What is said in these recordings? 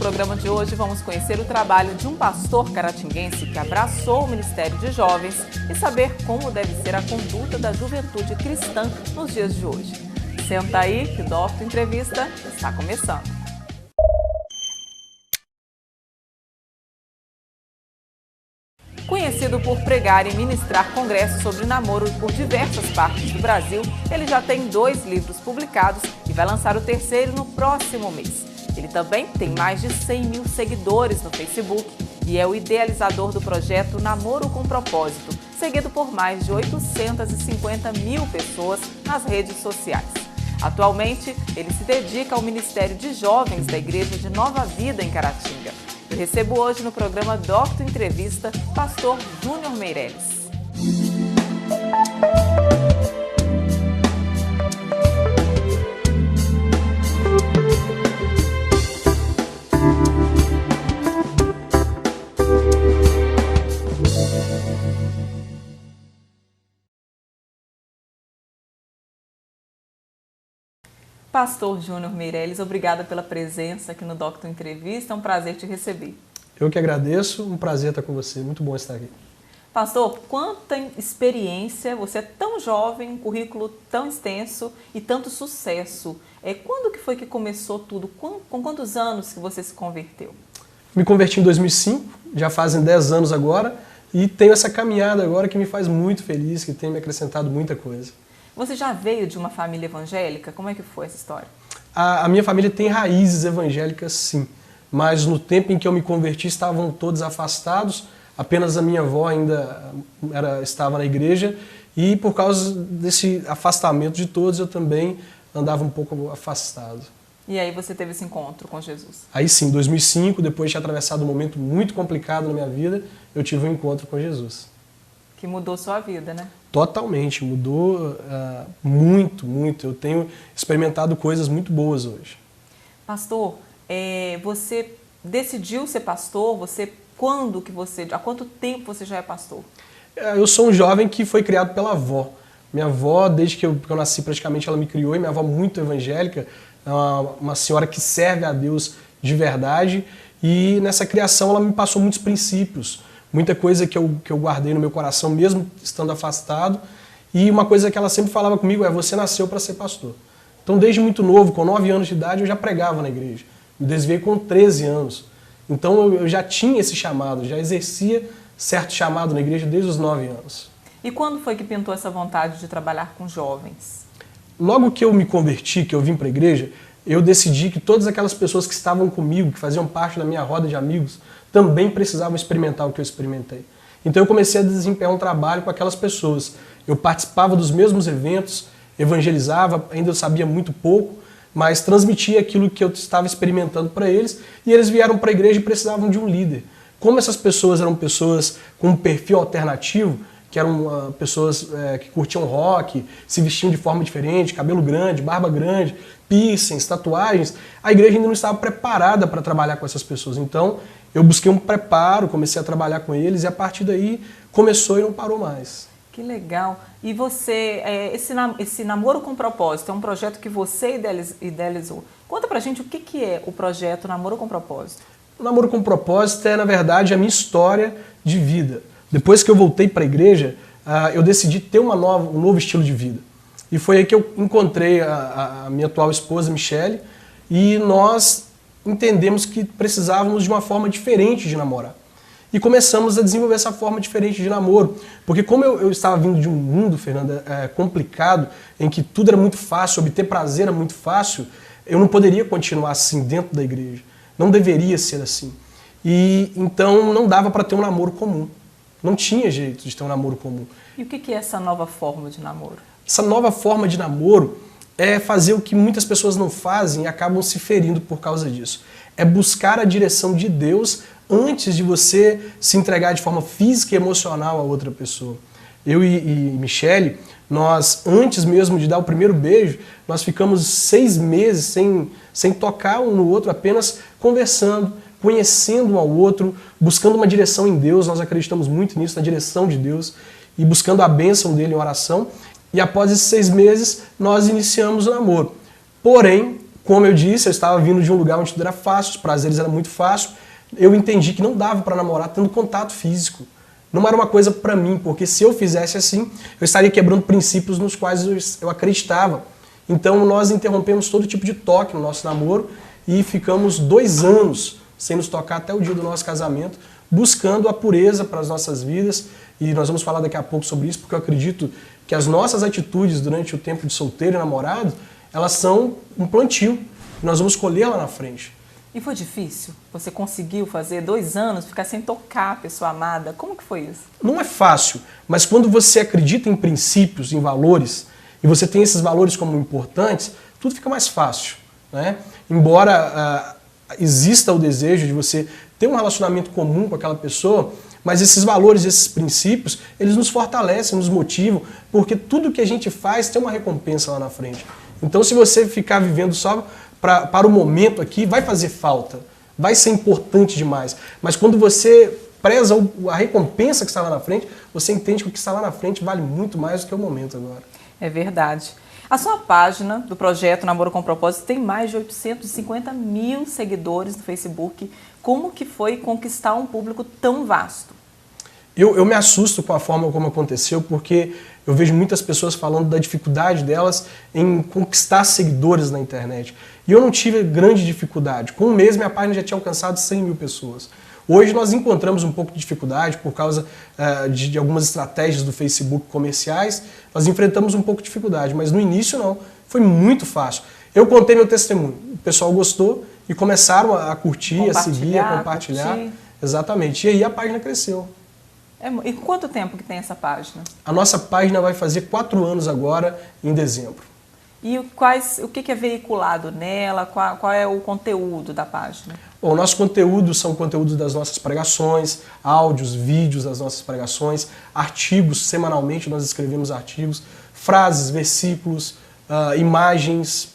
programa de hoje, vamos conhecer o trabalho de um pastor caratinguense que abraçou o Ministério de Jovens e saber como deve ser a conduta da juventude cristã nos dias de hoje. Senta aí que o Docto Entrevista está começando. Conhecido por pregar e ministrar congressos sobre namoro por diversas partes do Brasil, ele já tem 2 livros publicados e vai lançar o 3º no próximo mês. Ele também tem mais de 100 mil seguidores no Facebook e é o idealizador do projeto Namoro com Propósito, seguido por mais de 850 mil pessoas nas redes sociais. Atualmente, ele se dedica ao Ministério de Jovens da Igreja de Nova Vida em Caratinga. Eu recebo hoje no programa Docto Entrevista, pastor Júnior Meireles. Pastor Júnior Meireles, obrigada pela presença aqui no Docto Entrevista, é um prazer te receber. Eu que agradeço, um prazer estar com você, muito bom estar aqui. Pastor, quanta experiência, você é tão jovem, um currículo tão extenso e tanto sucesso. Quando que foi que começou tudo? Com quantos anos que você se converteu? Me converti em 2005, já fazem 10 anos agora, e tenho essa caminhada agora que me faz muito feliz, que tem me acrescentado muita coisa. Você já veio de uma família evangélica? Como é que foi essa história? A minha família tem raízes evangélicas, sim. Mas no tempo em que eu me converti, estavam todos afastados. Apenas a minha avó ainda estava na igreja. E por causa desse afastamento de todos, eu também andava um pouco afastado. E aí você teve esse encontro com Jesus? Aí sim, em 2005, depois de ter atravessado um momento muito complicado na minha vida, eu tive um encontro com Jesus. Que mudou sua vida, né? Totalmente, mudou muito, muito. Eu tenho experimentado coisas muito boas hoje. Pastor, você decidiu ser pastor? Há quanto tempo você já é pastor? Eu sou um jovem que foi criado pela avó. Minha avó, desde que eu nasci praticamente, ela me criou, e minha avó muito evangélica, uma senhora que serve a Deus de verdade, e nessa criação ela me passou muitos princípios. Muita coisa que eu guardei no meu coração, mesmo estando afastado. E uma coisa que ela sempre falava comigo é: você nasceu para ser pastor. Então, desde muito novo, com 9 anos de idade, eu já pregava na igreja. Me desviei com 13 anos. Então, eu já tinha esse chamado, já exercia certo chamado na igreja desde os 9 anos. E quando foi que pintou essa vontade de trabalhar com jovens? Logo que eu me converti, que eu vim para a igreja, eu decidi que todas aquelas pessoas que estavam comigo, que faziam parte da minha roda de amigos, também precisavam experimentar o que eu experimentei. Então eu comecei a desempenhar um trabalho com aquelas pessoas. Eu participava dos mesmos eventos, evangelizava, ainda eu sabia muito pouco, mas transmitia aquilo que eu estava experimentando para eles, e eles vieram para a igreja e precisavam de um líder. Como essas pessoas eram pessoas com um perfil alternativo, que eram pessoas que curtiam rock, se vestiam de forma diferente, cabelo grande, barba grande, piercings, tatuagens, a igreja ainda não estava preparada para trabalhar com essas pessoas. Então, eu busquei um preparo, comecei a trabalhar com eles, e a partir daí começou e não parou mais. Que legal! E você, esse Namoro com Propósito, é um projeto que você idealizou. Conta pra gente o que é o projeto Namoro com Propósito. O Namoro com Propósito é, na verdade, a minha história de vida. Depois que eu voltei para a igreja, eu decidi ter um novo estilo de vida. E foi aí que eu encontrei a minha atual esposa, Michele, e nós entendemos que precisávamos de uma forma diferente de namorar. E começamos a desenvolver essa forma diferente de namoro. Porque como eu estava vindo de um mundo, Fernanda, complicado, em que tudo era muito fácil, obter prazer era muito fácil, eu não poderia continuar assim dentro da igreja. Não deveria ser assim. E então não dava para ter um namoro comum. Não tinha jeito de ter um namoro comum. E o que é essa nova forma de namoro? Essa nova forma de namoro é fazer o que muitas pessoas não fazem e acabam se ferindo por causa disso. É buscar a direção de Deus antes de você se entregar de forma física e emocional a outra pessoa. Eu e Michele, nós, antes mesmo de dar o primeiro beijo, nós ficamos 6 meses sem tocar um no outro, apenas conversando, conhecendo um ao outro, buscando uma direção em Deus. Nós acreditamos muito nisso, na direção de Deus, e buscando a bênção dele em oração. E após esses 6 meses, nós iniciamos o namoro. Porém, como eu disse, eu estava vindo de um lugar onde tudo era fácil, os prazeres eram muito fáceis. Eu entendi que não dava para namorar tendo contato físico. Não era uma coisa para mim, porque se eu fizesse assim, eu estaria quebrando princípios nos quais eu acreditava. Então nós interrompemos todo tipo de toque no nosso namoro e ficamos 2 anos sem nos tocar até o dia do nosso casamento, buscando a pureza para as nossas vidas. E nós vamos falar daqui a pouco sobre isso, porque eu acredito que as nossas atitudes durante o tempo de solteiro e namorado, elas são um plantio. Nós vamos colher lá na frente. E foi difícil? Você conseguiu fazer 2 anos, ficar sem tocar a pessoa amada? Como que foi isso? Não é fácil, mas quando você acredita em princípios, em valores, e você tem esses valores como importantes, tudo fica mais fácil, né? Embora exista o desejo de você ter um relacionamento comum com aquela pessoa, mas esses valores, esses princípios, eles nos fortalecem, nos motivam, porque tudo que a gente faz tem uma recompensa lá na frente. Então, se você ficar vivendo só para o momento aqui, vai fazer falta, vai ser importante demais. Mas quando você preza a recompensa que está lá na frente, você entende que o que está lá na frente vale muito mais do que o momento agora. É verdade. A sua página do projeto Namoro com Propósito tem mais de 850 mil seguidores no Facebook. Como que foi conquistar um público tão vasto? Eu me assusto com a forma como aconteceu, porque eu vejo muitas pessoas falando da dificuldade delas em conquistar seguidores na internet. E eu não tive grande dificuldade. Com um mês, minha página já tinha alcançado 100 mil pessoas. Hoje nós encontramos um pouco de dificuldade por causa de algumas estratégias do Facebook comerciais. Nós enfrentamos um pouco de dificuldade, mas no início não. Foi muito fácil. Eu contei meu testemunho. O pessoal gostou e começaram a curtir, a seguir, a compartilhar. Curtir. Exatamente. E aí a página cresceu. E quanto tempo que tem essa página? A nossa página vai fazer 4 anos agora, em dezembro. E o que é veiculado nela? Qual é o conteúdo da página? Bom, o nosso conteúdo são conteúdos das nossas pregações, áudios, vídeos das nossas pregações, artigos, semanalmente nós escrevemos artigos, frases, versículos, imagens,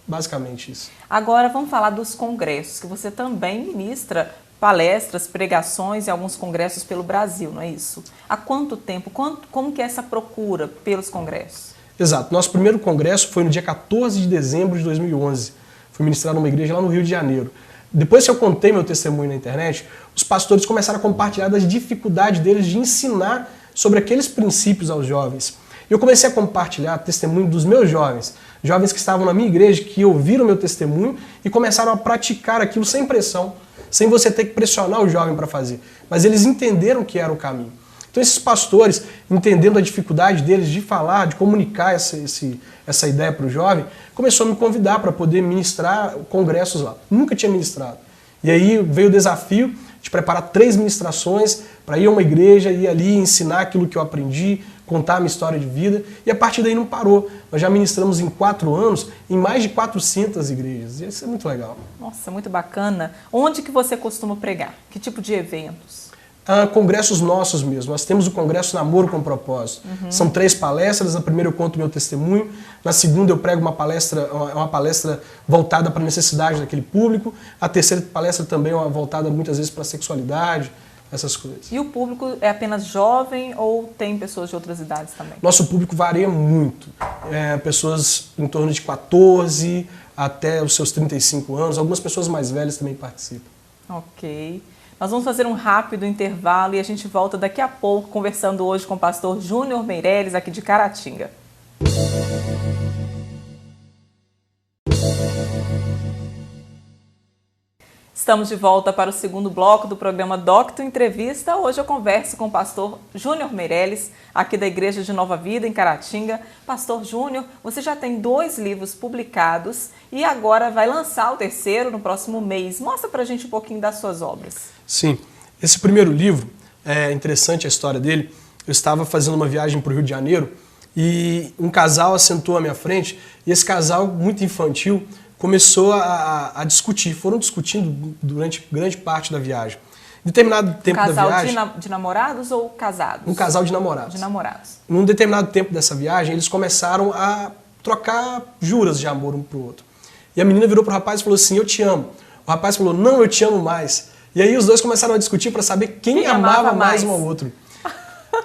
basicamente isso. Agora vamos falar dos congressos, que você também ministra palestras, pregações e alguns congressos pelo Brasil, não é isso? Há quanto tempo? Como que é essa procura pelos congressos? Exato. Nosso primeiro congresso foi no dia 14 de dezembro de 2011. Fui ministrar numa igreja lá no Rio de Janeiro. Depois que eu contei meu testemunho na internet, os pastores começaram a compartilhar das dificuldades deles de ensinar sobre aqueles princípios aos jovens. E eu comecei a compartilhar testemunho dos meus jovens, jovens que estavam na minha igreja, que ouviram meu testemunho e começaram a praticar aquilo sem pressão, sem você ter que pressionar o jovem para fazer. Mas eles entenderam que era o caminho. Então esses pastores, entendendo a dificuldade deles de falar, de comunicar essa ideia para o jovem, começou a me convidar para poder ministrar congressos lá. Nunca tinha ministrado. E aí veio o desafio de preparar 3 ministrações para ir a uma igreja e ali ensinar aquilo que eu aprendi, contar a minha história de vida. E a partir daí não parou. Nós já ministramos em 4 anos em mais de 400 igrejas. E isso é muito legal. Nossa, muito bacana. Onde que você costuma pregar? Que tipo de eventos? Congressos nossos mesmo. Nós temos o Congresso Namoro com Propósito. São 3 palestras. Na primeira eu conto meu testemunho. Na segunda eu prego uma palestra voltada para a necessidade daquele público. A terceira palestra também é voltada muitas vezes para a sexualidade, essas coisas. E o público é apenas jovem ou tem pessoas de outras idades também? Nosso público varia muito. Pessoas em torno de 14 até os seus 35 anos. Algumas pessoas mais velhas também participam. Ok. Nós vamos fazer um rápido intervalo e a gente volta daqui a pouco conversando hoje com o pastor Júnior Meirelles, aqui de Caratinga. Estamos de volta para o segundo bloco do programa Docto Entrevista. Hoje eu converso com o pastor Júnior Meirelles, aqui da Igreja de Nova Vida, em Caratinga. Pastor Júnior, você já tem 2 livros publicados e agora vai lançar o terceiro no próximo mês. Mostra pra gente um pouquinho das suas obras. Sim, esse primeiro livro, é interessante a história dele. Eu estava fazendo uma viagem para o Rio de Janeiro e um casal assentou à minha frente e esse casal, muito infantil, começou a discutir. Foram discutindo durante grande parte da viagem. Em determinado tempo da viagem... Casal de namorados ou casados? Um casal de namorados. De namorados. Num determinado tempo dessa viagem, eles começaram a trocar juras de amor um para o outro. E a menina virou para o rapaz e falou assim, eu te amo. O rapaz falou, não, eu te amo mais. E aí os dois começaram a discutir para saber quem amava mais um ao outro.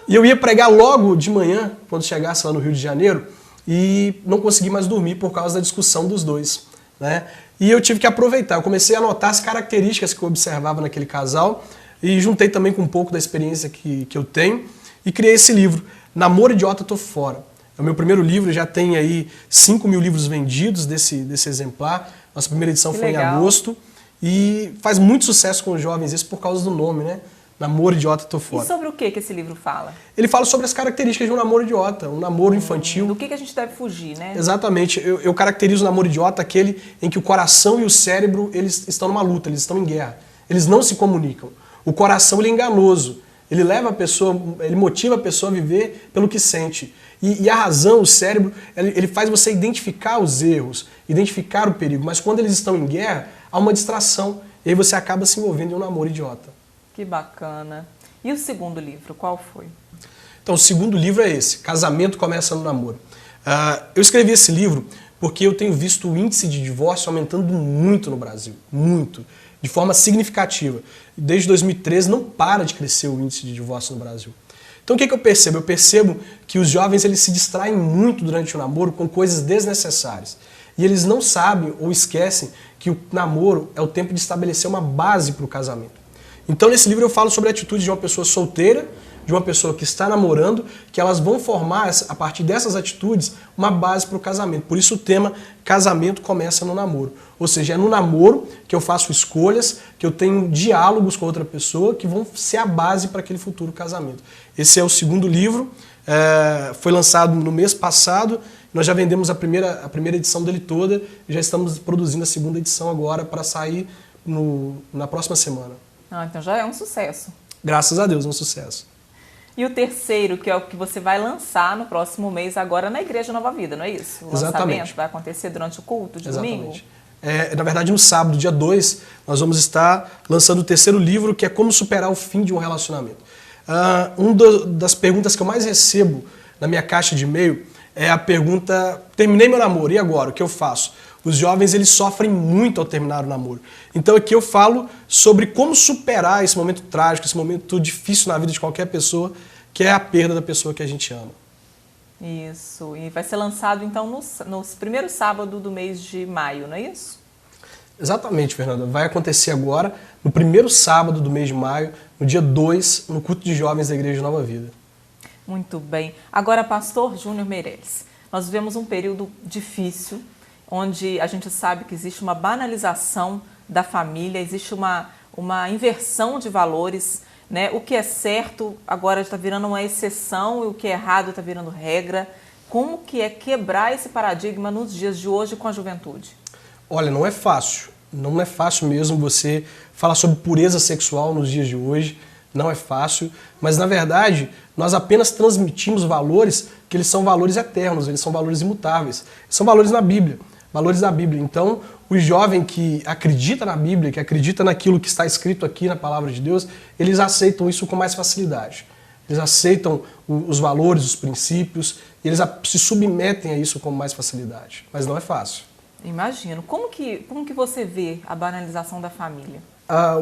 E eu ia pregar logo de manhã, quando chegasse lá no Rio de Janeiro, e não consegui mais dormir por causa da discussão dos dois. né? E eu tive que aproveitar. Eu comecei a anotar as características que eu observava naquele casal e juntei também com um pouco da experiência que eu tenho e criei esse livro, Namoro Idiota, Tô Fora. É o meu primeiro livro, já tem aí 5.000 livros vendidos desse exemplar. Nossa primeira edição foi em agosto e faz muito sucesso com os jovens, isso por causa do nome, né? Namoro Idiota, Tô Fora. E sobre o que esse livro fala? Ele fala sobre as características de um namoro idiota, um namoro infantil. Do que a gente deve fugir, né? Exatamente. Eu caracterizo o namoro idiota aquele em que o coração e o cérebro eles estão numa luta, eles estão em guerra. Eles não se comunicam. O coração ele é enganoso. Ele leva a pessoa, ele motiva a pessoa a viver pelo que sente. E a razão, o cérebro, ele faz você identificar os erros, identificar o perigo. Mas quando eles estão em guerra, há uma distração. E aí você acaba se envolvendo em um namoro idiota. Que bacana. E o segundo livro, qual foi? Então, o segundo livro é esse, Casamento Começa no Namoro. Eu escrevi esse livro porque eu tenho visto o índice de divórcio aumentando muito no Brasil, muito, de forma significativa. Desde 2013 não para de crescer o índice de divórcio no Brasil. Então o que eu percebo? Eu percebo que os jovens eles se distraem muito durante o namoro com coisas desnecessárias. E eles não sabem ou esquecem que o namoro é o tempo de estabelecer uma base para o casamento. Então nesse livro eu falo sobre a atitude de uma pessoa solteira, de uma pessoa que está namorando, que elas vão formar, a partir dessas atitudes, uma base para o casamento. Por isso o tema Casamento Começa no Namoro. Ou seja, é no namoro que eu faço escolhas, que eu tenho diálogos com outra pessoa, que vão ser a base para aquele futuro casamento. Esse é o segundo livro, foi lançado no mês passado, nós já vendemos a primeira edição dele toda, e já estamos produzindo a segunda edição agora para sair na próxima semana. Então já é um sucesso. Graças a Deus, é um sucesso. E o terceiro, que é o que você vai lançar no próximo mês agora na Igreja Nova Vida, não é isso? O lançamento vai acontecer durante o culto de domingo? Na verdade, no sábado, dia 2, nós vamos estar lançando o terceiro livro, que é Como Superar o Fim de um Relacionamento. Das perguntas que eu mais recebo na minha caixa de e-mail é a pergunta: terminei meu namoro, e agora? O que eu faço? Os jovens eles sofrem muito ao terminar o namoro. Então aqui eu falo sobre como superar esse momento trágico, esse momento difícil na vida de qualquer pessoa, que é a perda da pessoa que a gente ama. Isso. E vai ser lançado então no primeiro sábado do mês de maio, não é isso? Exatamente, Fernanda. Vai acontecer agora, no primeiro sábado do mês de maio, no dia 2, no culto de jovens da Igreja Nova Vida. Muito bem. Agora, pastor Júnior Meirelles, nós vivemos um período difícil, onde a gente sabe que existe uma banalização da família, existe uma inversão de valores, né? O que é certo agora está virando uma exceção e o que é errado está virando regra. Como que é quebrar esse paradigma nos dias de hoje com a juventude? Olha, não é fácil. Não é fácil mesmo você falar sobre pureza sexual nos dias de hoje. Não é fácil, mas na verdade nós apenas transmitimos valores que eles são valores eternos, eles são valores imutáveis. São valores na Bíblia. Valores da Bíblia. Então, o jovem que acredita na Bíblia, que acredita naquilo que está escrito aqui na Palavra de Deus, eles aceitam isso com mais facilidade. Eles aceitam os valores, os princípios, e eles se submetem a isso com mais facilidade. Mas não é fácil. Imagino. Como que você vê a banalização da família?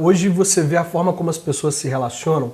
Hoje você vê a forma como as pessoas se relacionam.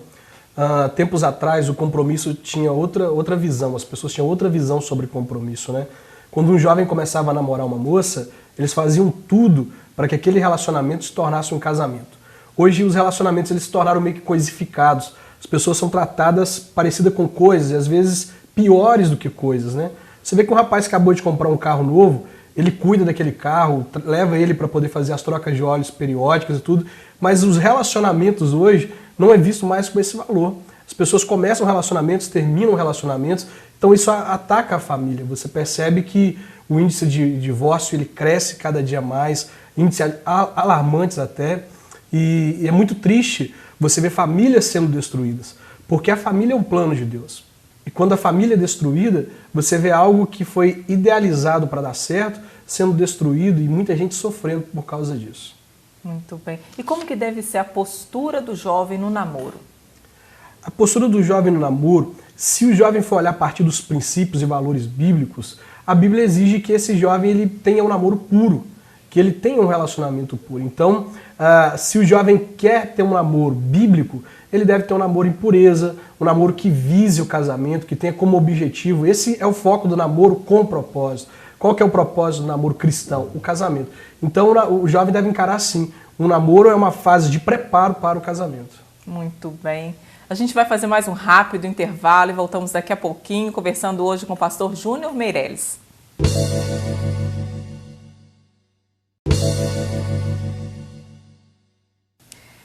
Tempos atrás, o compromisso tinha outra visão. As pessoas tinham outra visão sobre compromisso, né? Quando um jovem começava a namorar uma moça, eles faziam tudo para que aquele relacionamento se tornasse um casamento. Hoje os relacionamentos eles se tornaram meio que coisificados. As pessoas são tratadas parecidas com coisas, e às vezes piores do que coisas, né? Você vê que um rapaz acabou de comprar um carro novo, ele cuida daquele carro, leva ele para poder fazer as trocas de óleos periódicas e tudo, mas os relacionamentos hoje não é visto mais com esse valor. As pessoas começam relacionamentos, terminam relacionamentos, então isso ataca a família. Você percebe que o índice de divórcio ele cresce cada dia mais, índices alarmantes até, e é muito triste você ver famílias sendo destruídas, porque a família é um plano de Deus. E quando a família é destruída, você vê algo que foi idealizado para dar certo, sendo destruído e muita gente sofrendo por causa disso. Muito bem. E como que deve ser a postura do jovem no namoro? A postura do jovem no namoro, se o jovem for olhar a partir dos princípios e valores bíblicos, a Bíblia exige que esse jovem ele tenha um namoro puro, que ele tenha um relacionamento puro. Então, se o jovem quer ter um namoro bíblico, ele deve ter um namoro em pureza, um namoro que vise o casamento, que tenha como objetivo. Esse é o foco do namoro com propósito. Qual que é o propósito do namoro cristão? O casamento. Então o jovem deve encarar assim, o namoro é uma fase de preparo para o casamento. Muito bem. A gente vai fazer mais um rápido intervalo e voltamos daqui a pouquinho, conversando hoje com o pastor Júnior Meirelles.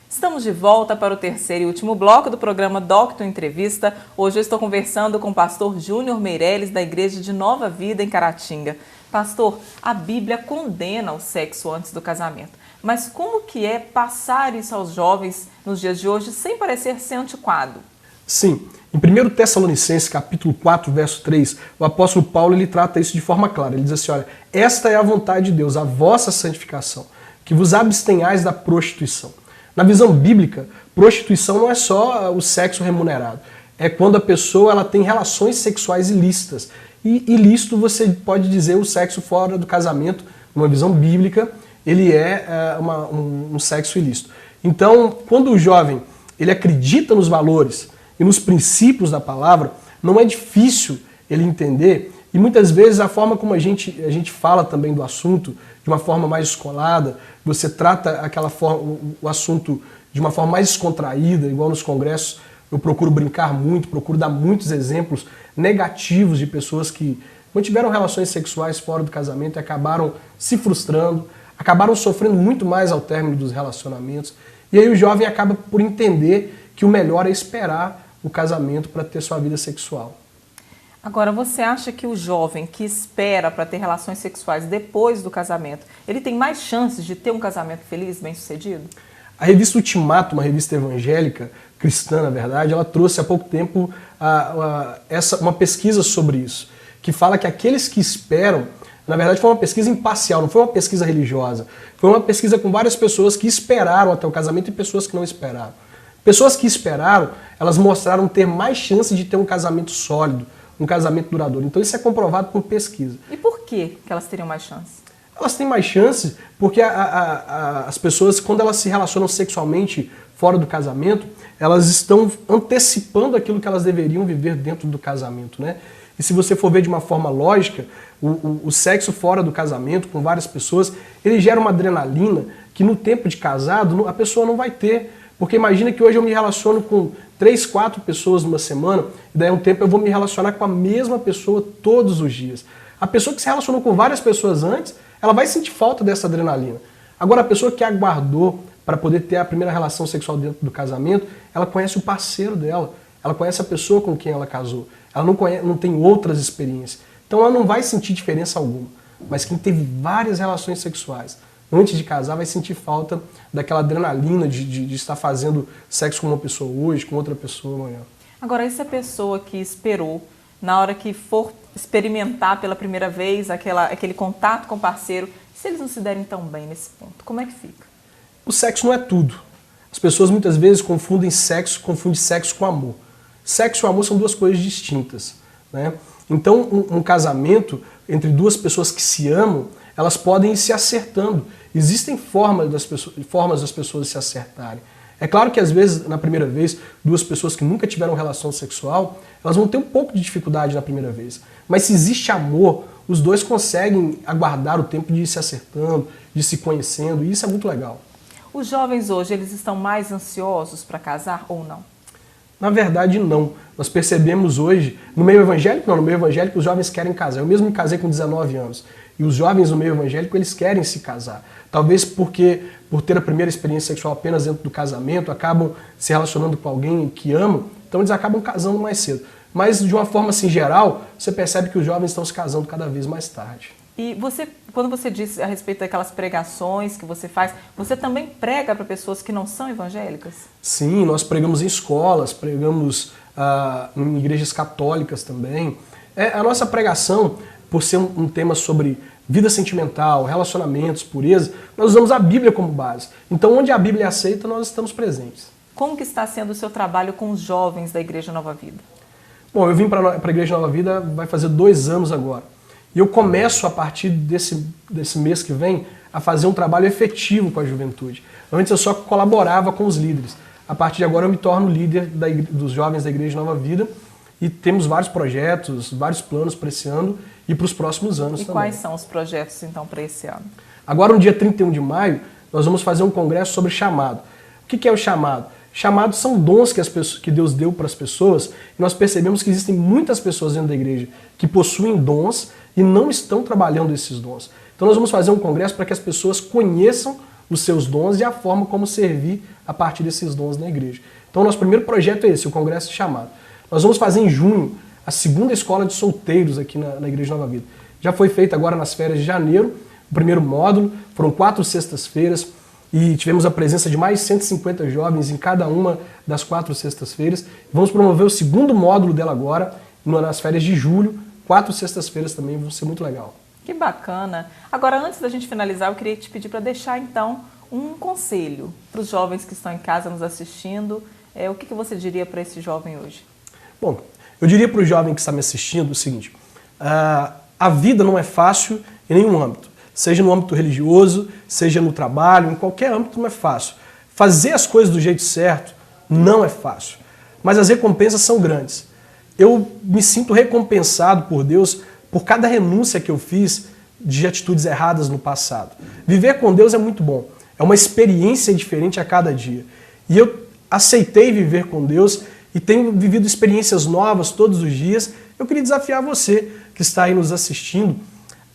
Estamos de volta para o terceiro e último bloco do programa Docto Entrevista. Hoje eu estou conversando com o pastor Júnior Meirelles, da Igreja de Nova Vida, em Caratinga. Pastor, a Bíblia condena o sexo antes do casamento. Mas como que é passar isso aos jovens nos dias de hoje sem parecer ser antiquado? Sim. Em 1 Tessalonicenses, capítulo 4, verso 3, o apóstolo Paulo ele trata isso de forma clara. Ele diz assim, olha, esta é a vontade de Deus, a vossa santificação, que vos abstenhais da prostituição. Na visão bíblica, prostituição não é só o sexo remunerado. É quando a pessoa ela tem relações sexuais ilícitas. E ilícito você pode dizer o sexo fora do casamento, numa visão bíblica, ele é um sexo ilícito. Então, quando o jovem ele acredita nos valores e nos princípios da palavra, não é difícil ele entender. E muitas vezes a forma como a gente fala também do assunto, de uma forma mais descolada, você trata o assunto de uma forma mais descontraída, igual nos congressos, eu procuro brincar muito, procuro dar muitos exemplos negativos de pessoas que mantiveram relações sexuais fora do casamento e acabaram se frustrando, acabaram sofrendo muito mais ao término dos relacionamentos. E aí o jovem acaba por entender que o melhor é esperar o casamento para ter sua vida sexual. Agora, você acha que o jovem que espera para ter relações sexuais depois do casamento, ele tem mais chances de ter um casamento feliz, bem-sucedido? A revista Ultimato, uma revista evangélica, cristã na verdade, ela trouxe há pouco tempo uma pesquisa sobre isso, que fala que aqueles que esperam, na verdade foi uma pesquisa imparcial, não foi uma pesquisa religiosa, foi uma pesquisa com várias pessoas que esperaram até o casamento e pessoas que não esperaram. Pessoas que esperaram, elas mostraram ter mais chance de ter um casamento sólido, um casamento duradouro. Então isso é comprovado por pesquisa. E por que elas teriam mais chance? Elas têm mais chance porque as pessoas, quando elas se relacionam sexualmente fora do casamento, elas estão antecipando aquilo que elas deveriam viver dentro do casamento, né? E se você for ver de uma forma lógica, o sexo fora do casamento, com várias pessoas, ele gera uma adrenalina que no tempo de casado a pessoa não vai ter. Porque imagina que hoje eu me relaciono com 3, 4 pessoas numa semana, e daí a um tempo eu vou me relacionar com a mesma pessoa todos os dias. A pessoa que se relacionou com várias pessoas antes, ela vai sentir falta dessa adrenalina. Agora, a pessoa que aguardou para poder ter a primeira relação sexual dentro do casamento, ela conhece o parceiro dela, ela conhece a pessoa com quem ela casou, ela não tem outras experiências. Então ela não vai sentir diferença alguma. Mas quem teve várias relações sexuais antes de casar vai sentir falta daquela adrenalina de estar fazendo sexo com uma pessoa hoje, com outra pessoa amanhã. Agora, essa pessoa que esperou, na hora que for experimentar pela primeira vez aquele contato com o parceiro, se eles não se derem tão bem nesse ponto, como é que fica? O sexo não é tudo. As pessoas muitas vezes confundem sexo com amor. Sexo e amor são duas coisas distintas, né? Então, um casamento entre duas pessoas que se amam, elas podem ir se acertando. Existem formas das pessoas se acertarem. É claro que às vezes, na primeira vez, duas pessoas que nunca tiveram relação sexual, elas vão ter um pouco de dificuldade na primeira vez. Mas se existe amor, os dois conseguem aguardar o tempo de ir se acertando, de se conhecendo, e isso é muito legal. Os jovens hoje, eles estão mais ansiosos para casar ou não? Na verdade, não. Nós percebemos hoje, no meio evangélico, no meio evangélico os jovens querem casar. Eu mesmo me casei com 19 anos. E os jovens no meio evangélico, eles querem se casar. Talvez porque, por ter a primeira experiência sexual apenas dentro do casamento, acabam se relacionando com alguém que amam, então eles acabam casando mais cedo. Mas, de uma forma assim geral, você percebe que os jovens estão se casando cada vez mais tarde. E quando você disse a respeito daquelas pregações que você faz, você também prega para pessoas que não são evangélicas? Sim, nós pregamos em escolas, pregamos em igrejas católicas também. A nossa pregação, por ser um tema sobre vida sentimental, relacionamentos, pureza, nós usamos a Bíblia como base. Então, onde a Bíblia é aceita, nós estamos presentes. Como que está sendo o seu trabalho com os jovens da Igreja Nova Vida? Bom, eu vim para a Igreja Nova Vida vai fazer 2 anos agora. E eu começo, a partir desse mês que vem, a fazer um trabalho efetivo com a juventude. Antes eu só colaborava com os líderes. A partir de agora eu me torno líder dos jovens da Igreja Nova Vida e temos vários projetos, vários planos para esse ano e para os próximos anos também. E quais são os projetos, então, para esse ano? Agora, no dia 31 de maio, nós vamos fazer um congresso sobre chamado. O que é o chamado? Chamados são dons que Deus deu para as pessoas, e nós percebemos que existem muitas pessoas dentro da igreja que possuem dons e não estão trabalhando esses dons. Então nós vamos fazer um congresso para que as pessoas conheçam os seus dons e a forma como servir a partir desses dons na igreja. Então nosso primeiro projeto é esse, o congresso de chamado. Nós vamos fazer em junho a segunda escola de solteiros aqui na Igreja Nova Vida. Já foi feita agora nas férias de janeiro, o primeiro módulo, foram 4 sextas-feiras, e tivemos a presença de mais de 150 jovens em cada uma das 4 sextas-feiras. Vamos promover o segundo módulo dela agora, nas férias de julho, 4 sextas-feiras também, vão ser muito legal. Que bacana! Agora, antes da gente finalizar, eu queria te pedir para deixar, então, um conselho para os jovens que estão em casa nos assistindo. O que você diria para esse jovem hoje? Bom, eu diria para o jovem que está me assistindo o seguinte: a vida não é fácil em nenhum âmbito. Seja no âmbito religioso, seja no trabalho, em qualquer âmbito não é fácil. Fazer as coisas do jeito certo não é fácil, mas as recompensas são grandes. Eu me sinto recompensado por Deus por cada renúncia que eu fiz de atitudes erradas no passado. Viver com Deus é muito bom, é uma experiência diferente a cada dia. E eu aceitei viver com Deus e tenho vivido experiências novas todos os dias. Eu queria desafiar você que está aí nos assistindo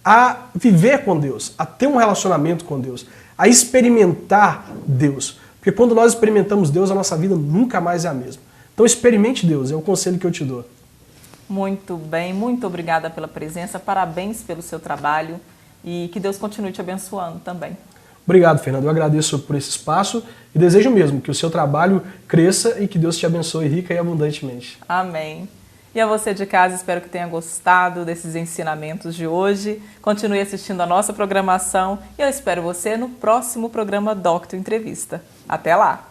a viver com Deus, a ter um relacionamento com Deus, a experimentar Deus. Porque quando nós experimentamos Deus, a nossa vida nunca mais é a mesma. Então experimente Deus, é o conselho que eu te dou. Muito bem, muito obrigada pela presença, parabéns pelo seu trabalho e que Deus continue te abençoando também. Obrigado, Fernando, eu agradeço por esse espaço e desejo mesmo que o seu trabalho cresça e que Deus te abençoe rica e abundantemente. Amém. E a você de casa, espero que tenha gostado desses ensinamentos de hoje. Continue assistindo a nossa programação e eu espero você no próximo programa Docto Entrevista. Até lá!